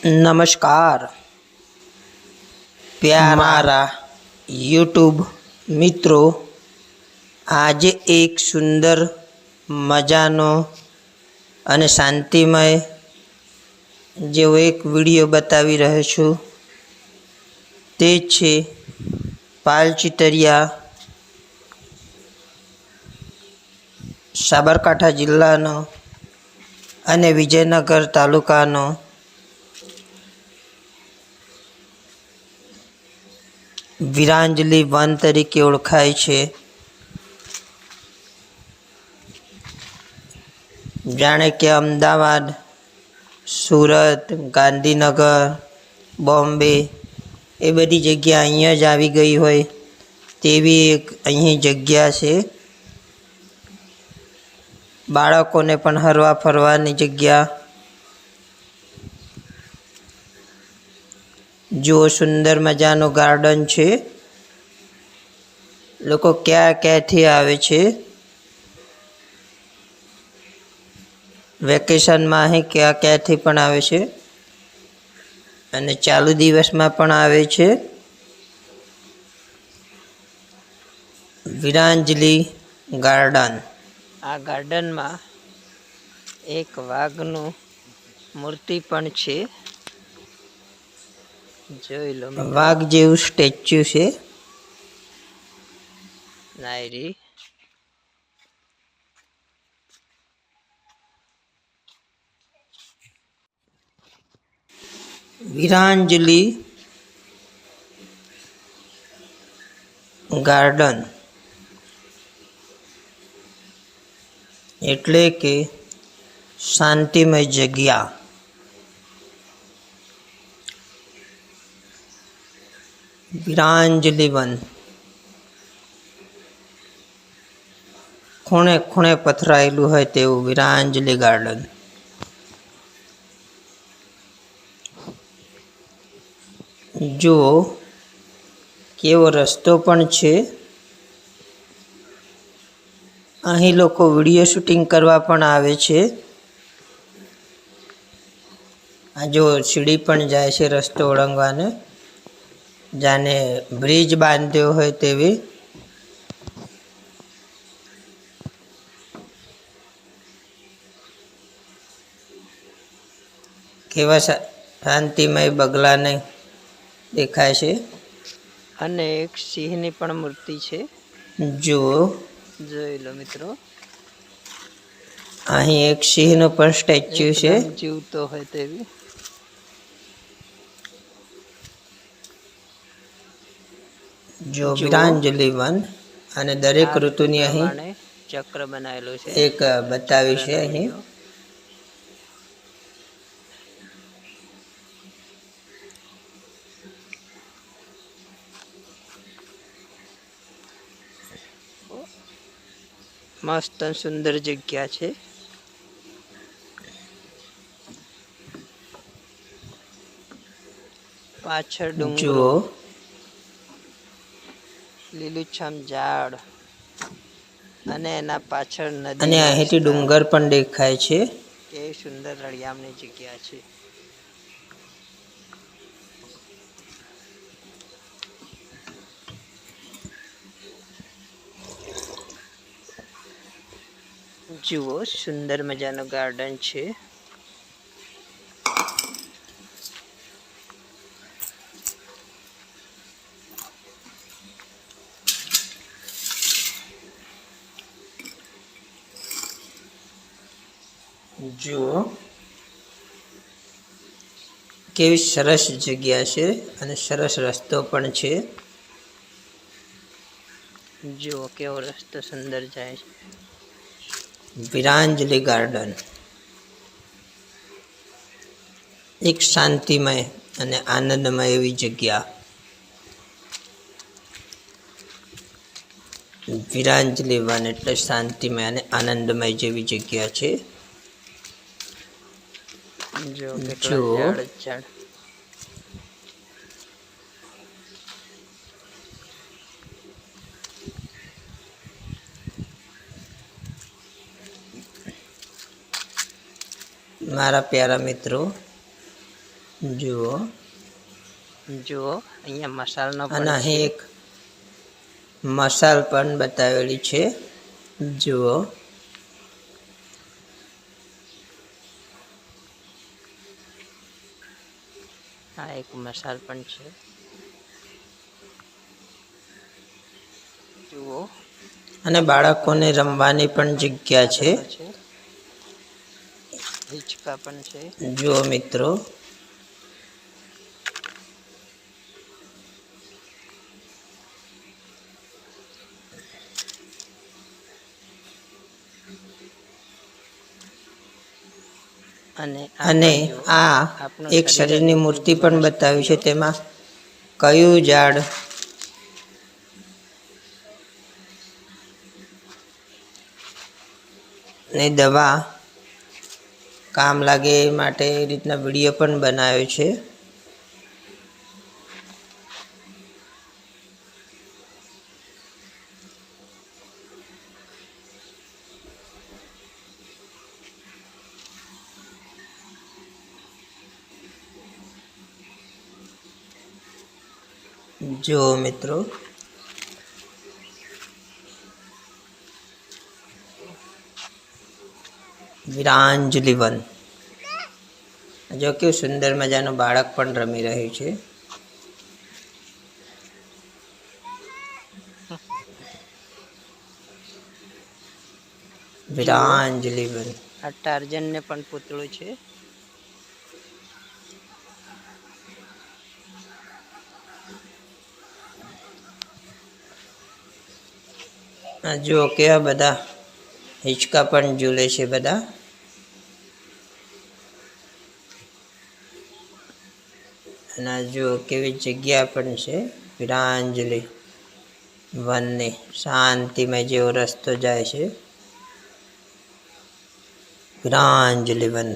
नमस्कार प्यारा यूट्यूब मित्रों, आज एक सुंदर मजानो અને શાંતિમય જેવો એક વિડીયો બતાવી રહ્યો છું। તે છે પાલચીતરિયા, સાબરકાંઠા જિલ્લાનો અને વિજયનગર તાલુકાનો વિરાંજલી વન તરીકે ઓળખાય છે। જાણે કે અમદાવાદ, સુરત, ગાંધીનગર, બોમ્બે એ બધી જગ્યા અહીંયા જ આવી ગઈ હોય તેવી એક અહીં જગ્યા છે। બાળકોને પણ હરવા ફરવાની જગ્યા। જો સુંદર મજાનું ગાર્ડન છે। લોકો ક્યાં ક્યાંથી આવે છે, વેકેશનમાં અહીં ક્યાં ક્યાંથી પણ આવે છે અને ચાલુ દિવસમાં પણ આવે છે। વિરાંજલી ગાર્ડન, આ ગાર્ડનમાં એક વાઘનું મૂર્તિ પણ છે। જોઈ લો, વાઘ જેવું સ્ટેચ્યુ છે। નાયરી વિરાંજલી ગાર્ડન એટલે કે શાંતિમય જગ્યા। વિરાંજલી વન, ખૂણે ખૂણે પથરાયેલું હોય તેવું વિરાંજલી ગાર્ડન। જુઓ કેવો રસ્તો પણ છે। અહીં લોકો વિડીયો શૂટિંગ કરવા પણ આવે છે। આ જો સીડી પણ જાય છે રસ્તો ઓળંગવાને, જાણે બ્રિજ બાંધ્યો હોય તેવી। કેવા શાંતિમય બગલાને દેખાય છે અને એક સિંહની પણ મૂર્તિ છે। જુઓ, જોઈ લો મિત્રો, અહીં એક સિંહનો પણ સ્ટેચ્યુ છે, જીવતો હોય તેવી। જો વિરાંજલી વન અને દરેક ઋતુની અહીં ચક્ર બનાવેલું છે, એક બતાવ્યું છે અહીં। મસ્ત સુંદર જગ્યા છે। પાછળ ડુંગરો, લીલુંછમ ઝાડ અને એના પાછળ નદી અને અહીંથી ડુંગર પણ દેખાય છે। કેવી સુંદર રળિયામણી જગ્યા છે। જુઓ, સુંદર મજાનું ગાર્ડન છે। જુઓ કેવી સરસ જગ્યા છે અને સરસ રસ્તો પણ છે। જુઓ કેવો રસ્તો સુંદર જાય છે। વિરાંજલી ગાર્ડન એક શાંતિમય અને આનંદમય એવી જગ્યા। વિરાંજલી વન એટલે શાંતિમય અને આનંદમય જેવી જગ્યા છે। જો ઝાડ મારા પ્યારા મિત્રો, જુઓ, જુઓ અહીંયા મસાલનો અને પણ અહીં છે. એક મસાલ પણ બતાવેલી છે. જુઓ, આ એક મસાલ પણ છે. જુઓ, અને બાળકોને રમવાની પણ જગ્યા છે. બાબતો છે. હિંચકા પણ છે. જુઓ મિત્રો, અને આ એક શરીરની મૂર્તિ પણ બતાવી છે. તેમાં કયું ઝાડ ની દવા કામ લાગે એ માટે એ રીતના વિડીયો પણ બનાવ્યો છે. જુઓ મિત્રો, વીરાંજલિ વન. જો કેવું સુંદર મજાનું બાળક પણ રમી રહ્યું છે. વીરાંજલિ વન. આ ટાર્જન ને પણ પૂતળું છે. જુઓ કેવા બધા હિંચકા પણ ઝૂલે છે બધા. અને જુઓ કેવી જગ્યા પણ છે વીરાંજલિ વનની. શાંતિમય જેવો રસ્તો જાય છે. વીરાંજલિ વન.